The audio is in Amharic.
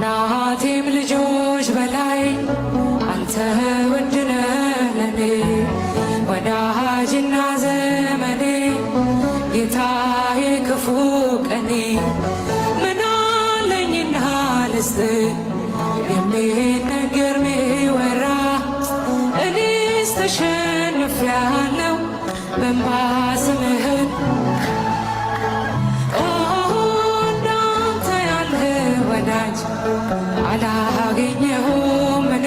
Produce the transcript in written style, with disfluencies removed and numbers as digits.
ከእናቴም ልጆች በላይ አንተ ውድ ነህ ለኔ ወዳጅና ዘመኔ ጌታዬ ክፉ ቀኔ ምን አለኝና ልስጥህ የሚነገር ሚወራ እኔስ ተሸንፌአለሁ በእንባ ስምህን እንዳንተ ያለ ወዳጅ አላገኘሁም እኔ